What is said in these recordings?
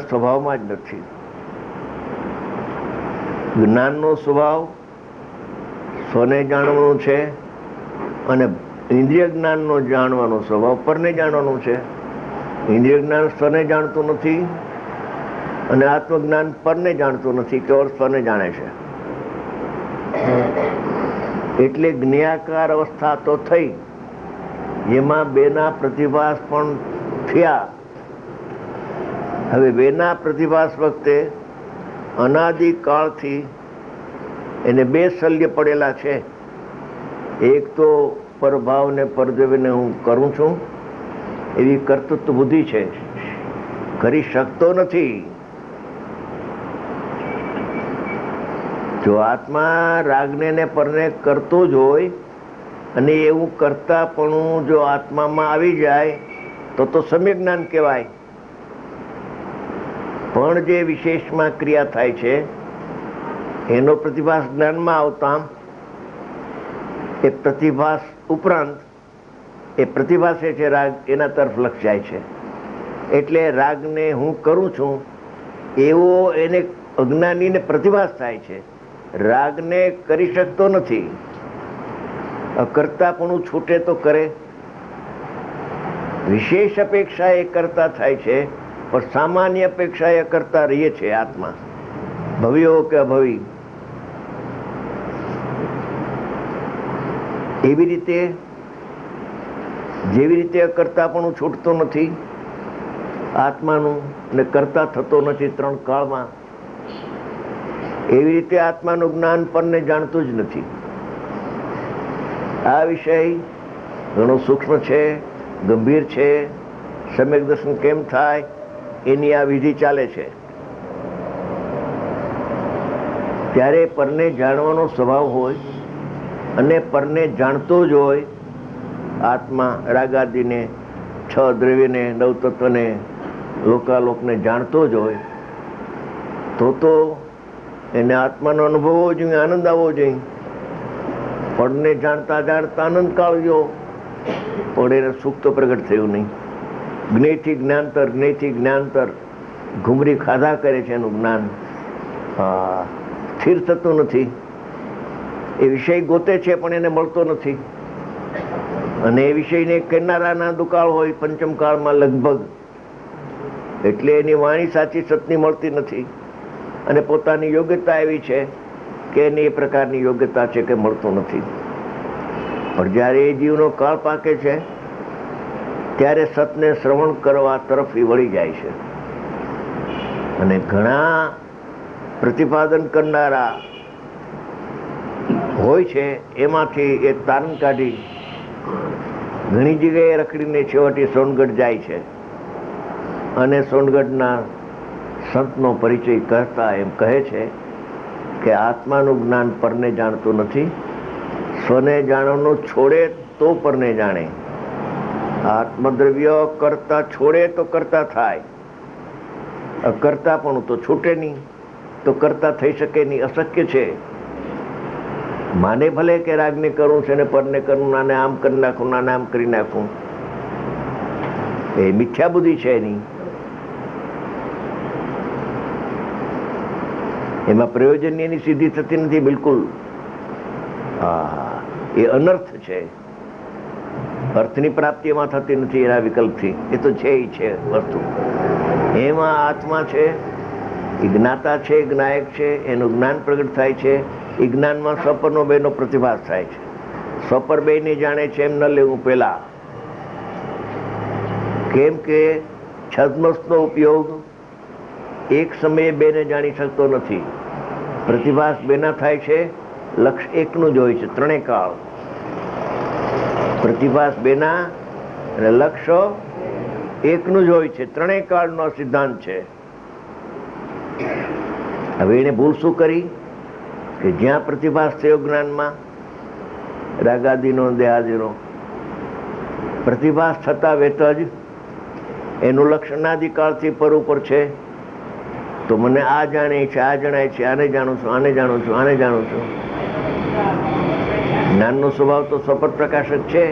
સ્વભાવમાં જ નથી. જ્ઞાનનો સ્વભાવ સ્વને જાણવાનું છે અને ઇન્દ્રિય જ્ઞાનનો જાણવાનો સ્વભાવ પરને જાણવાનું છે. ઇન્દ્રિય જ્ઞાન સ્વને જાણતું નથી અને આત્મજ્ઞાન પરને જાણતું નથી, કેવળ સ્વને જાણે છે. એટલે જ્ઞાકાર અવસ્થા તો થઈ, જેમાં બેના પ્રતિભાસ પણ થયા. હવે બેના પ્રતિભાસ વખતે અનાદિકાળથી એને બે શલ્ય પડેલા છે. એક તો પરભાવને પરદ્રવ્યને હું કરું છું એવી કર્તૃત્વ બુદ્ધિ છે, કરી શકતો નથી. જો આત્મા રાગને ને પરને કરતો જ હોય અને એવું કરતાપણું જો આત્મામાં આવી જાય તો સમ્યક જ્ઞાન કહેવાય. પણ જે વિશેષમાં ક્રિયા થાય છે એનો પ્રતિભાસ જ્ઞાનમાં આવતા એ પ્રતિભાસ ઉપરાંત એ પ્રતિભાસે છે રાગ એના તરફ લક્ષ જાય છે. એટલે રાગને હું કરું છું એવો એને અજ્ઞાનીને પ્રતિભાસ થાય છે. રાગને કરી શકતો નથી. અકર્તાપણું છૂટે તો કરે. વિશેષ અપેક્ષા એ કરતા થાય છે, પણ સામાન્ય અપેક્ષા એ કરતા રહીએ છે આત્મા, ભવ્યો કે અભવી. એવી રીતે જેવી રીતે અકર્તાપણું છૂટતો નથી આત્માનું ને કરતા થતો નથી ત્રણ કાળમાં, એવી રીતે આત્માનું જ્ઞાન પરને જાણતું જ નથી. આ વિષય ઘણો સૂક્ષ્મ છે, ગંભીર છે. સમ્યક દર્શન કેમ થાય એની આ વિધિ ચાલે છે. ત્યારે પરને જાણવાનો સ્વભાવ હોય અને પરને જાણતો જ હોય આત્મા, રાગાદિને, છ દ્રવ્યને, નવતત્વને, લોકાલોકને જાણતો જ હોય તો એને આત્માનો અનુભવ હોવો જોઈએ, આનંદ આવવો જોઈએ. પડને જાણતા જાણતા આનંદ કાઢ્યો પણ એને સુખ તો પ્રગટ થયું નહીં. જ્ઞેયથી જ્ઞાનતર, જ્ઞેયથી જ્ઞાનતર ઘુમરી ખાધા કરે છે. એનું જ્ઞાન સ્થિર થતું નથી. એ વિષય ગોતે છે પણ એને મળતો નથી. અને એ વિષયને કરનારાના દુકાળ હોય પંચમ કાળમાં લગભગ. એટલે એની વાણી સાચી સતની મળતી નથી. અને પોતાની યોગ્યતા એવી છે કે એની એ પ્રકારની યોગ્યતા છે કે મળતું નથી. પણ જ્યારે એ જીવનો કાળ પાકે છે ત્યારે સતને શ્રવણ કરવા તરફ એ વળી જાય છે. અને ઘણા પ્રતિપાદન કરનારા હોય છે, એમાંથી એ તારણ કાઢી ઘણી જગ્યાએ રખડીને છેવટે સોનગઢ જાય છે. અને સોનગઢના સંતનો પરિચય કરતા એમ કહે છે કે આત્માનું જ્ઞાન પરને જાણતું નથી. સ્વને જાણવાનું છોડે તો પરને જાણે. આત્મદ્રવ્ય કરતા છોડે તો કરતા થાય. અકર્તા પણ તો છૂટે નહીં, તો કરતા થઈ શકે નહીં, અશક્ય છે. માને ભલે કે રાગને કરવું છે ને પરને કરવું, નાને આમ કરી નાખું, નાને આમ કરી નાખું, એ મિથ્યા બુદ્ધિ છે એની. એમાં પ્રયોજનની એની સિદ્ધિ થતી નથી બિલકુલ. એ અનર્થ છે. અર્થની પ્રાપ્તિ એમાં થતી નથી એના વિકલ્પથી. એ તો છે ઈ છે વસ્તુ. એમાં આત્મા છે, એ જ્ઞાતા છે, જ્ઞાયક છે, એનું જ્ઞાન પ્રગટ થાય છે. એ જ્ઞાનમાં સ્વપરનો બેનો પ્રતિભાસ થાય છે. સ્વપર બેને જાણે છે એમ ન લેવું પેલા. કેમ કે છદ્મસનો ઉપયોગ એક સમયે બેને જાણી શકતો નથી. પ્રતિભાસ બેના થાય છે, લક્ષ એકનું જ હોય છે ત્રણેય કાળ. પ્રતિભાસ બેના અને લક્ષ્ય એકનું જ હોય છે, ત્રણેય કાળનો સિદ્ધાંત છે. હવે એને ભૂલ શું કરી કે જ્યાં પ્રતિભાસ થયો જ્ઞાનમાં, રાગાદિનો, દેહાદિનો પ્રતિભાસ થતા વેત જ એનું લક્ષ અનાદિકાળથી પર ઉપર છે. તો મને આ જાણે છે, આ જણાય છે, આને જાણું છું, આને જાણું છું, આને જાણું છું. જ્ઞાનનો સ્વભાવ તો સ્વપર પ્રકાશક છે.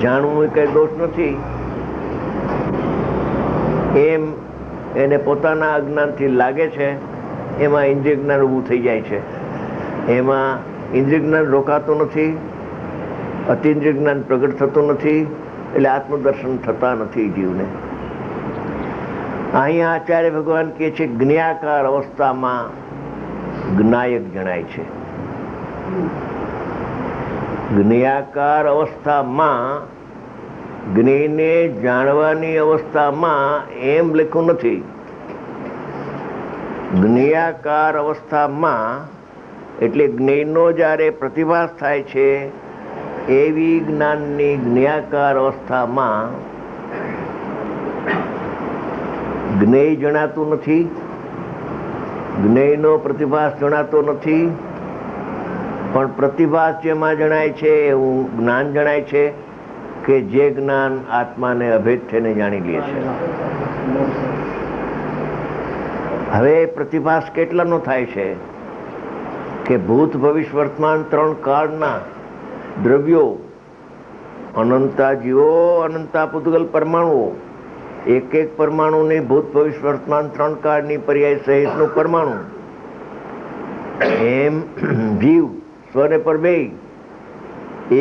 જાણવું એ કઈ દોષ નથી. એમ એને પોતાના અજ્ઞાનથી લાગે છે એમાં ઇન્દ્રિય જ્ઞાન ઊભું થઈ જાય છે. એમાં ઇન્દ્રિય જ્ઞાન રોકાતું નથી, અતિન્દ્રિય જ્ઞાન પ્રગટ થતું નથી, એટલે આત્મદર્શન થતા નથી જીવને. અહીંયા આચાર્ય ભગવાન કહે છે જ્ઞાકાર અવસ્થામાં જ્ઞાયક જણાય છે. જ્ઞાકાર અવસ્થામાં, જ્ઞેયને જાણવાની અવસ્થામાં એમ લખ્યું નથી. જ્ઞાકાર અવસ્થામાં એટલે જ્ઞેયનો જ્યારે પ્રતિભાસ થાય છે એવી જ્ઞાનની જ્ઞાકાર અવસ્થામાં જ્ઞેય જણાતું નથી, જ્ઞેયનો પ્રતિભાસ જણાતો નથી, પણ પ્રતિભાસ જેમાં જણાય છે એવું જ્ઞાન જણાય છે કે જે જ્ઞાન આત્માને અભેદ થઈને જાણી લે છે. હવે પ્રતિભાસ કેટલાનો થાય છે કે ભૂત ભવિષ્ય વર્તમાન ત્રણ કાળના દ્રવ્યો, અનંતા જીવો, અનંતા પૂતગલ પરમાણુઓ, એક એક પરમાણુની ભૂત ભવિષ્ય વર્તમાન ત્રણ કાળની પર્યાય સહિતનું પરમાણુ, એમ જીવ સ્વને પર બે,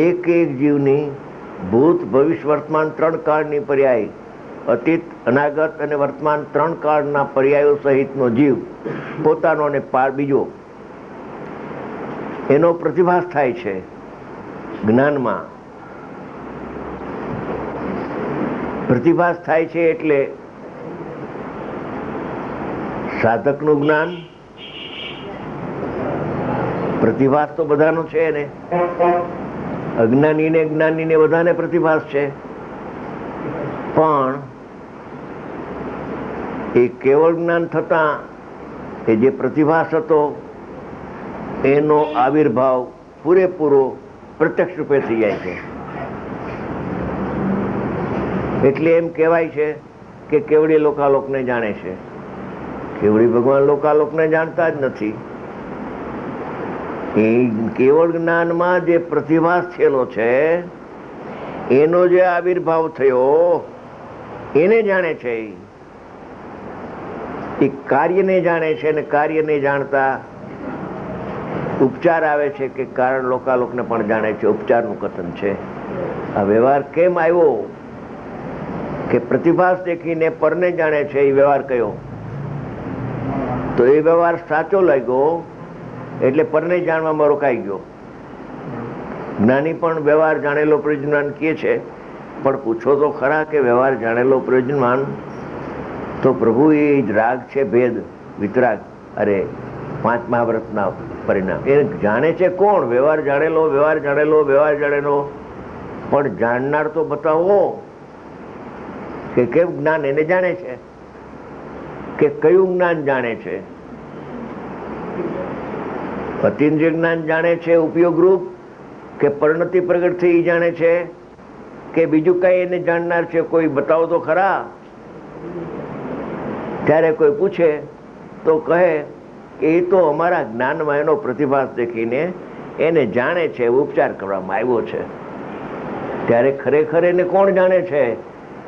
એક એક જીવની ભૂત ભવિષ્ય વર્તમાન ત્રણ કાળની પર્યાય, અતીત અનાગત અને વર્તમાન ત્રણ કાળના પર્યાયો સહિતનો જીવ પોતાનો અને પાર બીજો, એનો પ્રતિભાસ થાય છે જ્ઞાનમાં. પ્રતિભાસ થાય છે એટલે સાધકનું જ્ઞાન, પ્રતિભાસ તો બધાનો છે ને, અજ્ઞાનીને જ્ઞાનીને બધાને પ્રતિભાસ છે, પણ એ કેવળ જ્ઞાન થતા એ જે પ્રતિભાસ હતો એનો આવિર્ભાવ પૂરેપૂરો પ્રત્યક્ષ રૂપે થઈ જાય છે. એટલે એમ કહેવાય છે કે કેવડી લોકાલોકને જાણે છે. કેવડી ભગવાન લોકાલોકને જાણતા જ નથી. એ કેવળ જ્ઞાનમાં જે પ્રતિભાસ થયેલો છે એનો જે આવિર્ભાવ થયો એને જાણે છે. એ કાર્યને જાણે છે, અને કાર્યને જાણતા ઉપચાર આવે છે કે કારણ લોકાલોકને પણ જાણે છે. ઉપચારનું કથન છે. આ વ્યવહાર કેમ આવ્યો કે પ્રતિભાસ દેખીને પરને જાણે છે એ વ્યવહાર કયો, તો એ વ્યવહાર સાચો લાગ્યો એટલે પરને જાણવામાં રોકાઈ ગયો. જ્ઞાની પણ વ્યવહાર જાણેલો પ્રયોજનવાન કહે છે, પણ પૂછો તો ખરા કે વ્યવહાર જાણેલો પ્રયોજનવાન તો પ્રભુ એ જ રાગ છે, ભેદ વિતરાગ, અરે 5 મહાવ્રતના પરિણામ એ જાણે છે કોણ? વ્યવહાર જાણેલો, વ્યવહાર જાણેલો, વ્યવહાર જાણેલો. પણ જાણનાર તો બતાવો કે કેમ જ્ઞાન એને જાણે છે, કે કયું જ્ઞાન જાણે છે? અતિન્દ્રિય જ્ઞાન જાણે છે ઉપયોગ રૂપ, કે પરિણતિ પ્રગટ થઈ જાણે છે, કે બીજું કઈ એને જાણનાર છે? કોઈ બતાવો તો ખરા. ત્યારે કોઈ પૂછે તો કહે કે એ તો અમારા જ્ઞાનમાં એનો પ્રતિભાસ દેખીને એને જાણે છે, ઉપચાર કરવામાં આવ્યો છે. ત્યારે ખરેખર એને કોણ જાણે છે?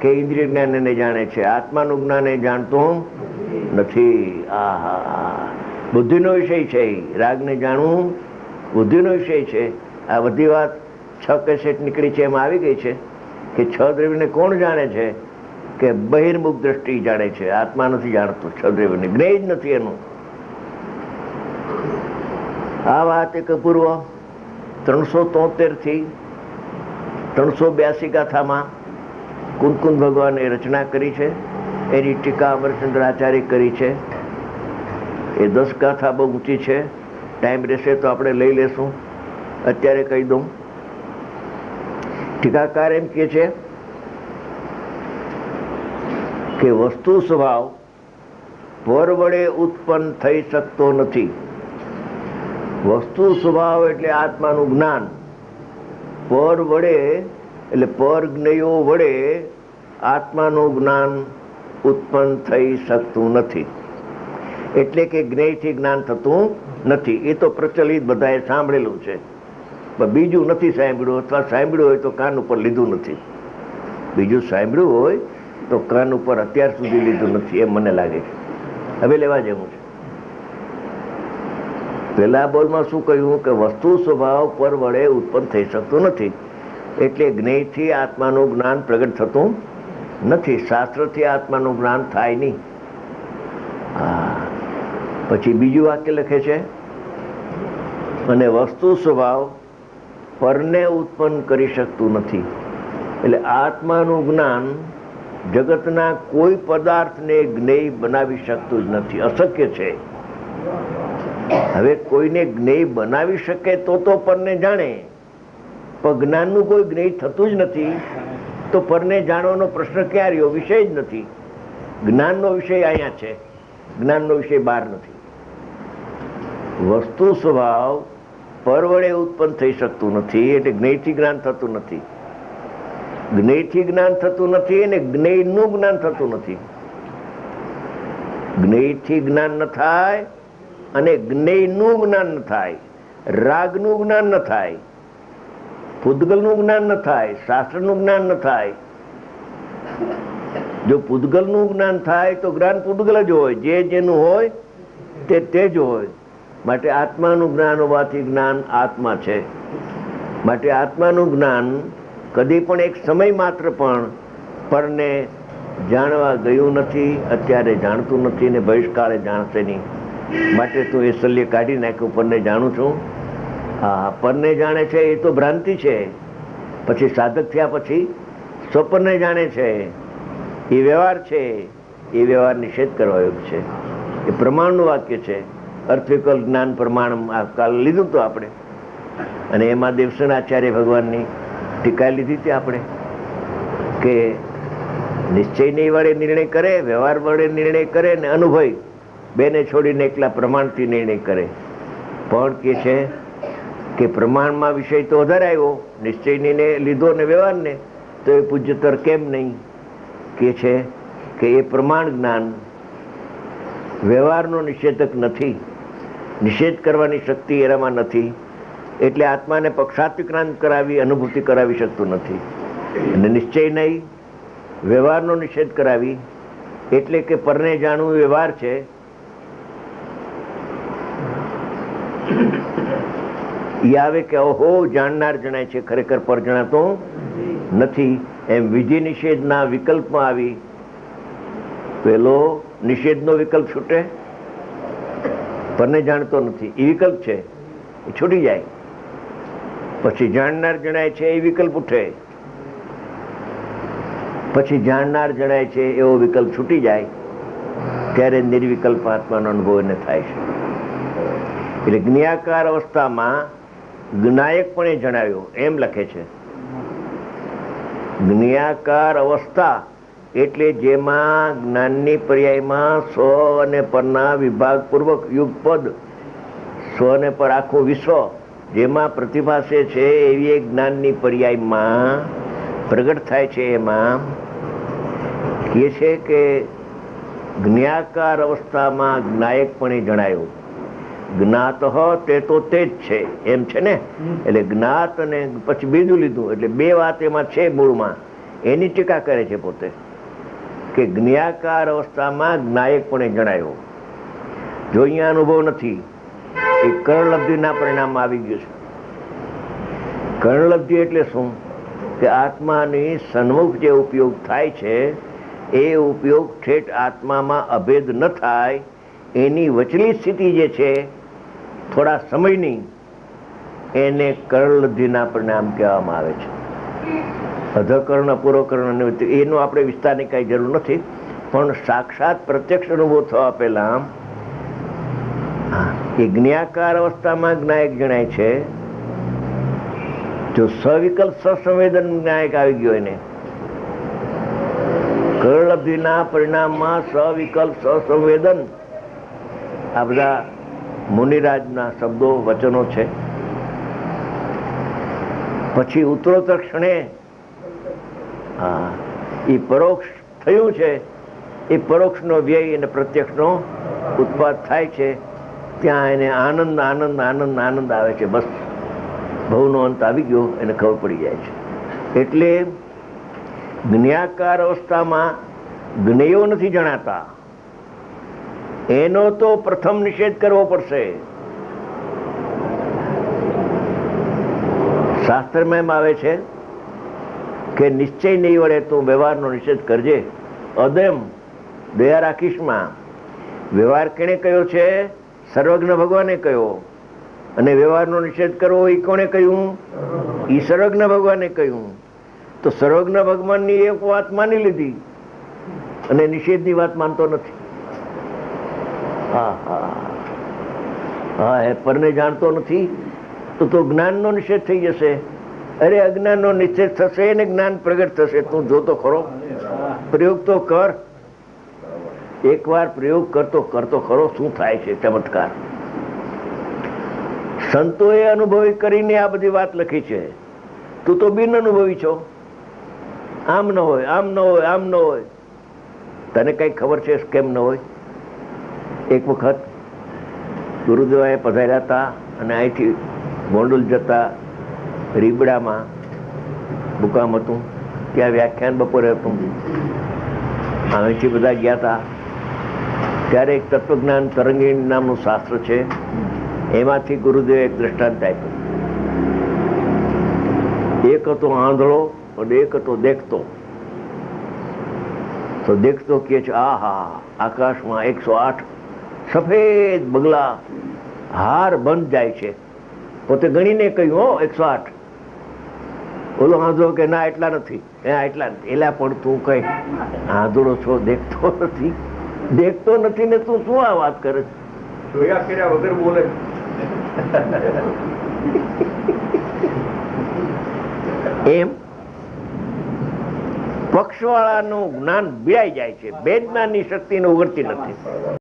કે ઇન્દ્રિય જ્ઞાન એને જાણે છે, આત્માનું જ્ઞાન એ જાણતું નથી. આહા, બુદ્ધિનો વિષય છે. રાગને જાણવું બુદ્ધિનો વિષય છે. આ બધી વાત 6 કેસેટ નીકળી છે એમાં આવી ગઈ છે કે 6 દ્રવ્યને કોણ જાણે છે? કે બહિર્મુખ દ્રષ્ટિ જાણે છે, આત્મા નથી જાણતો. 6 દ્રવ્યને જ્ઞેય જ નથી એનું. આ વાત એક પૂર્વ 373 થી 382 ગાથામાં કુંદકુંદ ભગવાને રચના કરી છે. એની ટીકા અમરચંદ્ર આચાર્ય કરી છે. એ 10 ગાથા બહુ ઊંચી છે. ટાઈમ રહેશે તો આપણે લઈ લેશું, અત્યારે કહી દઉં. ટીકાકાર એમ કહે છે કે વસ્તુ સ્વભાવ પર વડે ઉત્પન્ન થઈ શકતો નથી. વસ્તુ સ્વભાવ એટલે આત્માનું જ્ઞાન. પર વડે એટલે પર જ્ઞેયો વડે આત્માનું જ્ઞાન ઉત્પન્ન થઈ શકતું નથી. એટલે કે જ્ઞેયથી જ્ઞાન થતું નથી. એ તો પ્રચલિત બધાએ સાંભળેલું છે, પણ બીજું નથી સાંભળ્યું, અથવા સાંભળ્યું હોય તો કાન ઉપર લીધું નથી. બીજું સાંભળ્યું હોય તો કાન ઉપર અત્યાર સુધી લીધું નથી એમ મને લાગે છે. હવે લેવા જેવું છે. પેલા બોલમાં શું કહ્યું કે વસ્તુ સ્વભાવ પર વડે ઉત્પન્ન થઈ શકતું નથી, એટલે જ્ઞેયથી આત્માનું જ્ઞાન પ્રગટ થતું નથી. શાસ્ત્રથી આત્માનું જ્ઞાન થાય નહીં. પછી બીજું વાક્ય લખે છે, અને વસ્તુ સ્વભાવ પરને ઉત્પન્ન કરી શકતું નથી. એટલે આત્માનું જ્ઞાન જગતના કોઈ પદાર્થને જ્ઞેય બનાવી શકતું જ નથી, અશક્ય છે. હવે કોઈને જ્ઞેય બનાવી શકે તો પરને જાણે, પણ જ્ઞાનનું કોઈ જ્ઞેય થતું જ નથી, તો પરને જાણવાનો પ્રશ્ન ક્યાં રહ્યો? વિષય જ નથી. જ્ઞાનનો વિષય અહીંયા છે, જ્ઞાનનો વિષય બહાર નથી. વસ્તુ સ્વભાવ પર વડે ઉત્પન્ન થઈ શકતું નથી, એટલે જ્ઞેયથી જ્ઞાન થતું નથી. જ્ઞેયથી જ્ઞાન થતું નથી અને જ્ઞેયનું જ્ઞાન થતું નથી. જ્ઞેયથી જ્ઞાન ન થાય અને જ્ઞેયનું જ્ઞાન ન થાય, રાગનું જ્ઞાન ન થાય, પૂદગલનું જ્ઞાન ન થાય, શાસ્ત્રનું જ્ઞાન ન થાય. જો પૂદગલનું જ્ઞાન થાય તો જ્ઞાન પૂદગલ જ હોય, જે જેનું હોય તે જ હોય. માટે આત્માનું જ્ઞાન હોવાથી જ્ઞાન આત્મા છે. માટે આત્માનું જ્ઞાન કદી પણ એક સમય માત્ર પણ પરને જાણવા ગયું નથી, અત્યારે જાણતું નથી ને ભવિષ્યકાળે જાણશે નહીં. માટે તું એ શલ્ય કાઢી નાખ્યું, પરને જાણું છું. હા, પરને જાણે છે એ તો ભ્રાંતિ છે. પછી સાધક થયા પછી સ્વપરને જાણે છે, એ વ્યવહાર છે. એ વ્યવહાર નિષેધ કરવા યોગ્ય છે. એ પ્રમાણનું વાક્ય છે. અર્થવિકલ્પ જ્ઞાન પ્રમાણ કાલ લીધું હતું આપણે, અને એમાં દેવસન આચાર્ય ભગવાનની ટીકા લીધી હતી આપણે કે નિશ્ચયની વડે નિર્ણય કરે, વ્યવહાર વડે નિર્ણય કરે ને અનુભવ બેને છોડીને એકલા પ્રમાણથી નિર્ણય કરે. પણ કે છે કે પ્રમાણમાં વિષય તો વધારે આવ્યો, નિશ્ચયને લીધો ને વ્યવહારને, તો એ પૂજ્યતર કેમ નહીં? કે છે કે એ પ્રમાણ જ્ઞાન વ્યવહારનો નિષેધક નથી, નિષેધ કરવાની શક્તિ એનામાં નથી. એટલે આત્માને પક્ષાતિક્રાંત કરાવી અનુભૂતિ કરાવી શકતું નથી. અને નિશ્ચય નહીં, વ્યવહારનો નિષેધ કરાવી એટલે કે પરને જાણવું વ્યવહાર છે. એ આવે કે ઓહો જાણનાર જણાય છે, ખરેખર પર જણાતો નથી. એમ વિધિ નિષેધના વિકલ્પમાં આવી પેલો નિષેધનો વિકલ્પ છૂટે, પરને જાણતો નથી એ વિકલ્પ છે, એ છૂટી જાય. પછી જાણનાર જણાય છે એ વિકલ્પ ઉઠે, પછી જાણનાર જણાય છે એવો વિકલ્પ છૂટી જાય, ત્યારે નિર્વિકલ્પ આત્માનો અનુભવ એને થાય છે. એટલે જ્ઞાકાર અવસ્થામાં જ્ઞાયકપણે જણાવ્યો એમ લખે છે. જ્ઞાકાર અવસ્થા એટલે જેમાં જ્ઞાનની પર્યાયમાં સ્વ અને પરના વિભાગ પૂર્વક યુગપદ, સ્વ ને પર આખું વિશ્વ જેમાં પ્રતિભાસે છે એવી એક જ્ઞાનની પર્યાયમાં પ્રગટ થાય છે. એમાં કહે છે કે જ્ઞાકાર અવસ્થામાં જ્ઞાયકપણે જણાયું. જ્ઞાત તે તો તે જ છે એમ છે ને. એટલે જ્ઞાત અને પછી બીજું લીધું, એટલે બે વાત એમાં છે મૂળમાં. એની ટીકા કરે છે પોતે કે જ્ઞાકાર અવસ્થામાં જ્ઞાયકપણે જણાયો. જો અહીંયા અનુભવ નથી, એ કર્ણલબ્ધિના પરિણામ આવી ગયું છે. કર્ણલબ્ધિ એટલે શું? કે આત્માની સન્મુખ જે ઉપયોગ થાય છે એ ઉપયોગ ઠેઠ આત્મામાં અભેદ ન થાય એની વચલી સ્થિતિ જે છે થોડા સમયની, એને કર્ણલબ્ધિના પરિણામ કહેવામાં આવે છે. અધકર્ણ અપૂર્વકર્ણ એનો આપણે વિસ્તારની કાંઈ જરૂર નથી, પણ સાક્ષાત પ્રત્યક્ષ અનુભવ થવા પહેલા એ જ્ઞાકાર અવસ્થામાં જ્ઞાયક જણાય છે. જો સવિકલ્પ સસંવેદન જ્ઞાયક આવી ગયો એને કર્ણલબ્ધિના પરિણામમાં સવિકલ્પ સસંવેદન, આ બધા મુનિરાજના શબ્દો વચનો છે. પછી ઉત્તરોત્તર ક્ષણે એ પરોક્ષ થયું છે, એ પરોક્ષનો વ્યય અને પ્રત્યક્ષનો ઉત્પાદ થાય છે. ત્યાં એને આનંદ આનંદ આનંદ આનંદ આવે છે. બસ ભવનો અંત આવી ગયો એને ખબર પડી જાય છે. એટલે જ્ઞાકાર અવસ્થામાં જ્ઞેયો નથી જણાતા. એનો તો પ્રથમ નિષેધ કરવો પડશે. શાસ્ત્રમાં એમ આવે છે કે નિશ્ચય નહીં વળે તો વ્યવહારનો નિષેધ કરજે. અદમ દયા રાખીશમાં વ્યવહાર કેણે કહ્યો છે? સર્વજ્ઞ ભગવાને કહ્યો. અને વ્યવહારનો નિષેધ કરવો એ કોણે કહ્યું? એ સર્વજ્ઞ ભગવાને કહ્યું. તો સર્વજ્ઞ ભગવાનની એક વાત માની લીધી અને નિષેધની વાત માનતો નથી. હા હા હા, એ પરને જાણતો નથી તો જ્ઞાનનો નિષેધ થઈ જશે. અરે અજ્ઞાનનો નિષેધ થશે ને જ્ઞાન પ્રગટ થશે. તું જોતો ખરો, પ્રયોગ તો કર. એકવાર પ્રયોગ કરતો ખરો શું થાય છે ચમત્કાર. સંતોએ અનુભવી કરીને આ બધી વાત લખી છે. તું તો બિન અનુભવી છો. આમ ન હોય, આમ ન હોય, આમ ન હોય. તને કઈ ખબર છે કેમ ન હોય? એક વખત ગુરુદેવાએ પધાર્યા હતા અને અહીંથી ગોંડલ જતા રીબડામાં મુકામ હતું. ત્યાં વ્યાખ્યાન બપોરે હતું. અહીંથી બધા ગયા હતા. ત્યારે એક તત્વજ્ઞાન તરંગીણી નામનું શાસ્ત્ર છે, એમાંથી ગુરુદેવે એક દ્રષ્ટાંત આપ્યું. એક હતો આંધળો અને એક હતો દેખતો. તો દેખતો કહે છે, આહા, આકાશમાં 108 સફેદ બગલા હાર બંધ જાય છે. પોતે ગણીને કહ્યું, હો 108. ઓલો આંધળો કે ના એટલા નથી, એટલા નથી. એલા પણ તું કઈ આંધળો છો, દેખતો નથી. દેખતો નથી ને તું શું આ વાત કરે છે? જોયા કર્યા વગર બોલે. એમ પક્ષવાળાનું જ્ઞાન બિરાઈ જાય છે, બે જ્ઞાનની શક્તિને ઉગડતી નથી.